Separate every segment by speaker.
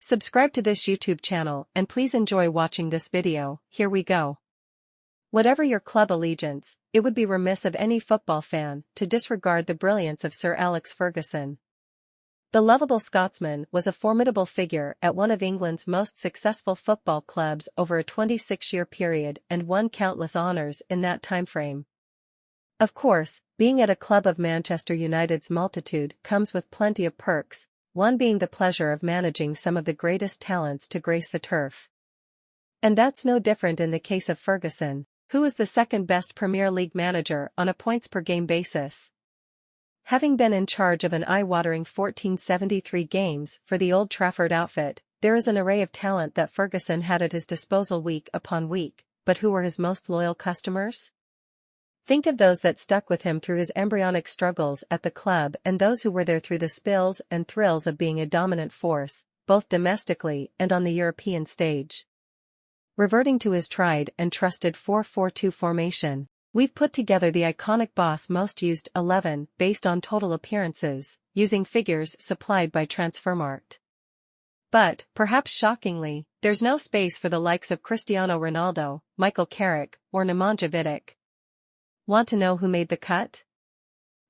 Speaker 1: Subscribe to this YouTube channel and please enjoy watching this video. Here we go. Whatever your club allegiance, it would be remiss of any football fan to disregard the brilliance of Sir Alex Ferguson. The lovable Scotsman was a formidable figure at one of England's most successful football clubs over a 26-year period and won countless honours in that timeframe. Of course, being at a club of Manchester United's multitude comes with plenty of perks, one being the pleasure of managing some of the greatest talents to grace the turf. And that's no different in the case of Ferguson, who is the second best Premier League manager on a points-per-game basis. Having been in charge of an eye-watering 1473 games for the Old Trafford outfit, there is an array of talent that Ferguson had at his disposal week upon week, but who were his most loyal customers? Think of those that stuck with him through his embryonic struggles at the club and those who were there through the spills and thrills of being a dominant force, both domestically and on the European stage. Reverting to his tried and trusted 4-4-2 formation, we've put together the iconic boss most used 11 based on total appearances, using figures supplied by Transfermarkt. But, perhaps shockingly, there's no space for the likes of Cristiano Ronaldo, Michael Carrick, or Nemanja Vidic. Want to know who made the cut?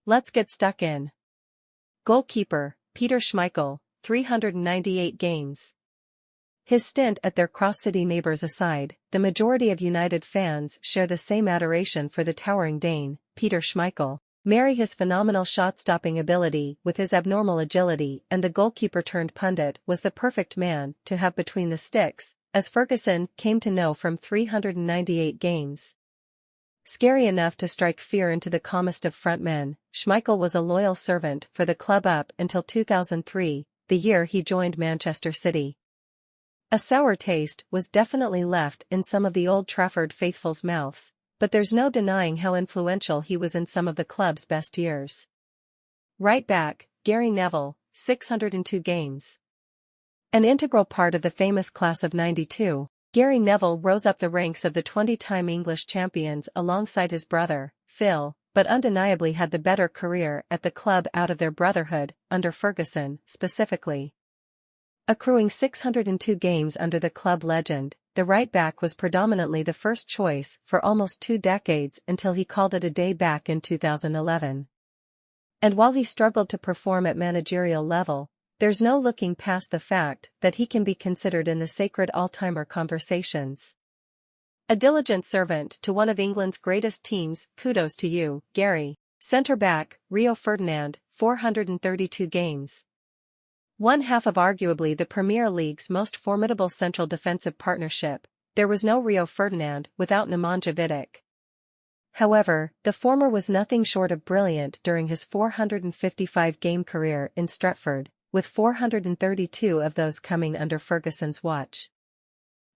Speaker 1: Let's get stuck in. Goalkeeper, Peter Schmeichel, 398 games. His stint at their cross-city neighbours aside, the majority of United fans share the same adoration for the towering Dane, Peter Schmeichel. Marry his phenomenal shot-stopping ability with his abnormal agility, and the goalkeeper-turned-pundit was the perfect man to have between the sticks, as Ferguson came to know from 398 games. Scary enough to strike fear into the calmest of frontmen, Schmeichel was a loyal servant for the club up until 2003, the year he joined Manchester City. A sour taste was definitely left in some of the Old Trafford faithfuls' mouths, but there's no denying how influential he was in some of the club's best years. Right back, Gary Neville, 602 games. An integral part of the famous class of '92, Gary Neville rose up the ranks of the 20-time English champions alongside his brother, Phil, but undeniably had the better career at the club out of their brotherhood, under Ferguson, specifically. Accruing 602 games under the club legend, the right-back was predominantly the first choice for almost 2 decades until he called it a day back in 2011. And while he struggled to perform at managerial level, there's no looking past the fact that he can be considered in the sacred all-timer conversations. A diligent servant to one of England's greatest teams, kudos to you, Gary. Centre-back, Rio Ferdinand, 432 games. One half of arguably the Premier League's most formidable central defensive partnership, there was no Rio Ferdinand without Nemanja Vidic. However, the former was nothing short of brilliant during his 455-game career in Stretford, with 432 of those coming under Ferguson's watch.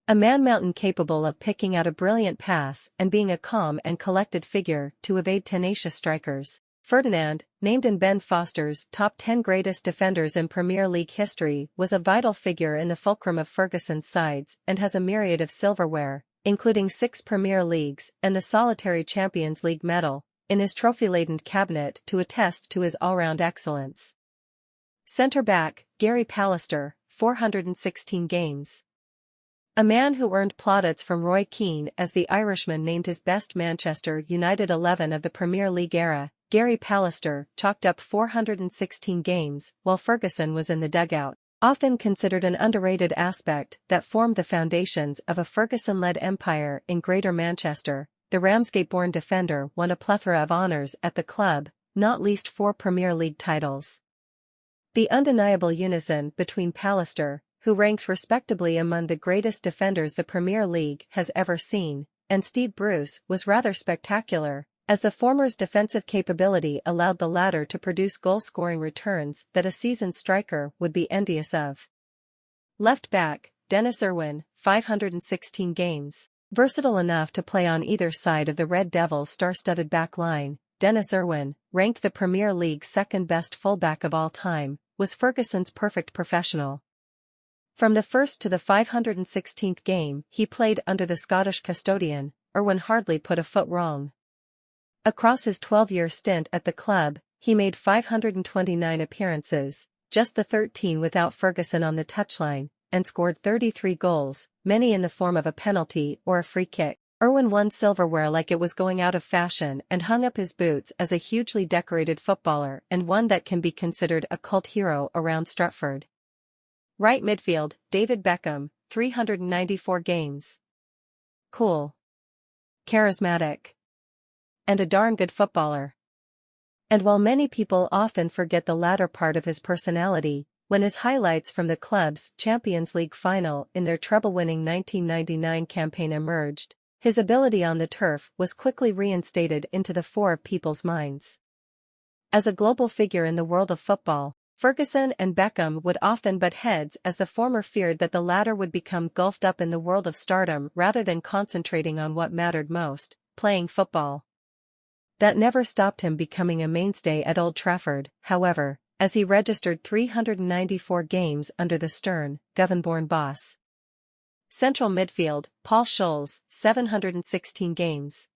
Speaker 1: A man-mountain capable of picking out a brilliant pass and being a calm and collected figure to evade tenacious strikers, Ferdinand, named in Ben Foster's top 10 greatest defenders in Premier League history, was a vital figure in the fulcrum of Ferguson's sides and has a myriad of silverware, including 6 Premier Leagues and the solitary Champions League medal, in his trophy-laden cabinet to attest to his all-round excellence. Centre-back, Gary Pallister, 416 games. A man who earned plaudits from Roy Keane as the Irishman named his best Manchester United 11 of the Premier League era, Gary Pallister chalked up 416 games while Ferguson was in the dugout, often considered an underrated aspect that formed the foundations of a Ferguson-led empire in Greater Manchester. The Ramsgate-born defender won a plethora of honours at the club, not least 4 Premier League titles. The undeniable unison between Pallister, who ranks respectably among the greatest defenders the Premier League has ever seen, and Steve Bruce was rather spectacular, as the former's defensive capability allowed the latter to produce goal-scoring returns that a seasoned striker would be envious of. Left back, Dennis Irwin, 516 games. Versatile enough to play on either side of the Red Devils' star-studded back line, Dennis Irwin, ranked the Premier League's second-best fullback of all time, was Ferguson's perfect professional. From the first to the 516th game he played under the Scottish custodian, Irwin hardly put a foot wrong. Across his 12-year stint at the club, he made 529 appearances, just the 13 without Ferguson on the touchline, and scored 33 goals, many in the form of a penalty or a free kick. Irwin won silverware like it was going out of fashion and hung up his boots as a hugely decorated footballer and one that can be considered a cult hero around Stretford. Right midfield, David Beckham, 394 games. Cool. Charismatic. And a darn good footballer. And while many people often forget the latter part of his personality, when his highlights from the club's Champions League final in their treble-winning 1999 campaign emerged, his ability on the turf was quickly reinstated into the fore of people's minds. As a global figure in the world of football, Ferguson and Beckham would often butt heads as the former feared that the latter would become gulfed up in the world of stardom rather than concentrating on what mattered most, playing football. That never stopped him becoming a mainstay at Old Trafford, however, as he registered 394 games under the stern, Govan-born boss. Central midfield, Paul Scholes, 716 games.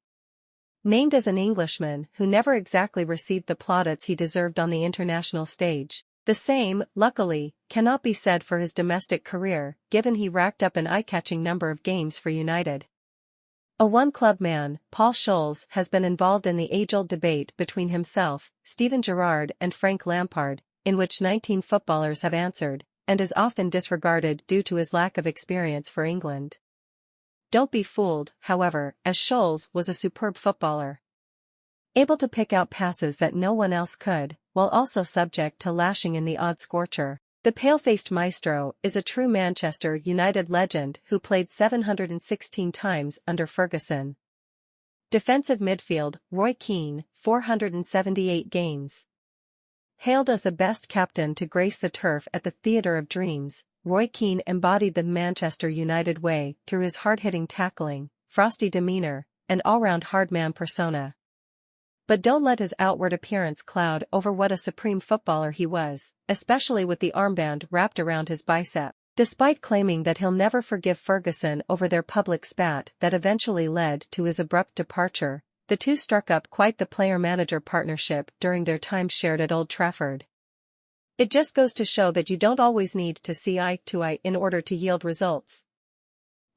Speaker 1: Named as an Englishman who never exactly received the plaudits he deserved on the international stage, the same, luckily, cannot be said for his domestic career, given he racked up an eye-catching number of games for United. A one-club man, Paul Scholes has been involved in the age-old debate between himself, Steven Gerrard and Frank Lampard, in which 19 footballers have answered, and is often disregarded due to his lack of experience for England. Don't be fooled, however, as Scholes was a superb footballer. Able to pick out passes that no one else could, while also subject to lashing in the odd scorcher. The pale-faced maestro is a true Manchester United legend who played 716 times under Ferguson. Defensive midfield, Roy Keane, 478 games. Hailed as the best captain to grace the turf at the Theatre of Dreams, Roy Keane embodied the Manchester United way through his hard-hitting tackling, frosty demeanour, and all-round hard-man persona. But don't let his outward appearance cloud over what a supreme footballer he was, especially with the armband wrapped around his bicep. Despite claiming that he'll never forgive Ferguson over their public spat that eventually led to his abrupt departure, the two struck up quite the player-manager partnership during their time shared at Old Trafford. It just goes to show that you don't always need to see eye to eye in order to yield results.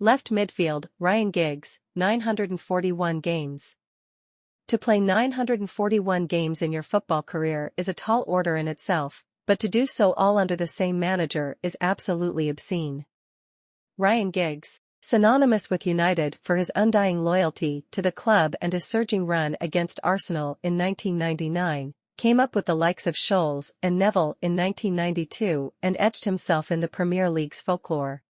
Speaker 1: Left midfield, Ryan Giggs, 941 games. To play 941 games in your football career is a tall order in itself, but to do so all under the same manager is absolutely obscene. Ryan Giggs, synonymous with United for his undying loyalty to the club and his surging run against Arsenal in 1999, came up with the likes of Scholes and Neville in 1992 and etched himself in the Premier League's folklore.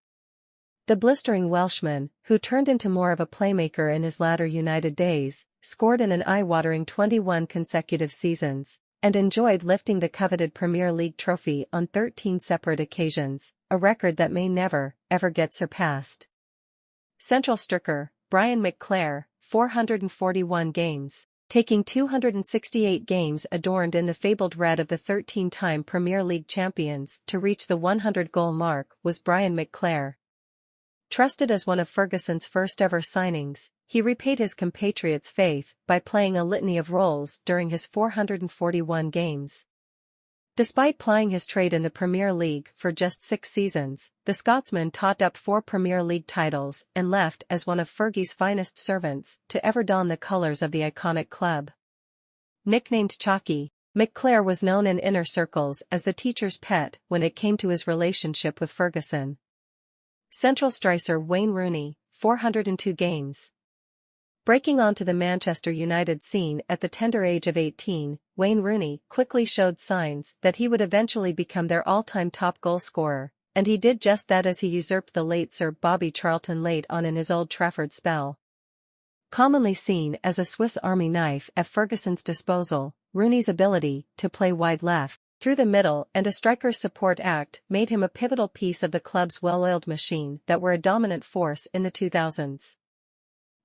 Speaker 1: The blistering Welshman, who turned into more of a playmaker in his latter United days, scored in an eye-watering 21 consecutive seasons, and enjoyed lifting the coveted Premier League trophy on 13 separate occasions, a record that may never, ever get surpassed. Central striker, Brian McClair, 441 games. Taking 268 games adorned in the fabled red of the 13-time Premier League champions to reach the 100-goal mark was Brian McClair. Trusted as one of Ferguson's first-ever signings, he repaid his compatriots' faith by playing a litany of roles during his 441 games. Despite plying his trade in the Premier League for just 6 seasons, the Scotsman topped up 4 Premier League titles and left as one of Fergie's finest servants to ever don the colours of the iconic club. Nicknamed Chalky, McClair was known in inner circles as the teacher's pet when it came to his relationship with Ferguson. Central striker Wayne Rooney, 402 games. Breaking onto the Manchester United scene at the tender age of 18, Wayne Rooney quickly showed signs that he would eventually become their all-time top goal scorer, and he did just that as he usurped the late Sir Bobby Charlton late on in his Old Trafford spell. Commonly seen as a Swiss Army knife at Ferguson's disposal, Rooney's ability to play wide left, through the middle and a striker's support act made him a pivotal piece of the club's well-oiled machine that were a dominant force in the 2000s.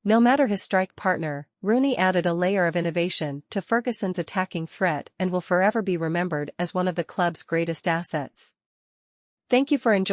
Speaker 1: No matter his strike partner, Rooney added a layer of innovation to Ferguson's attacking threat and will forever be remembered as one of the club's greatest assets. Thank you for enjoying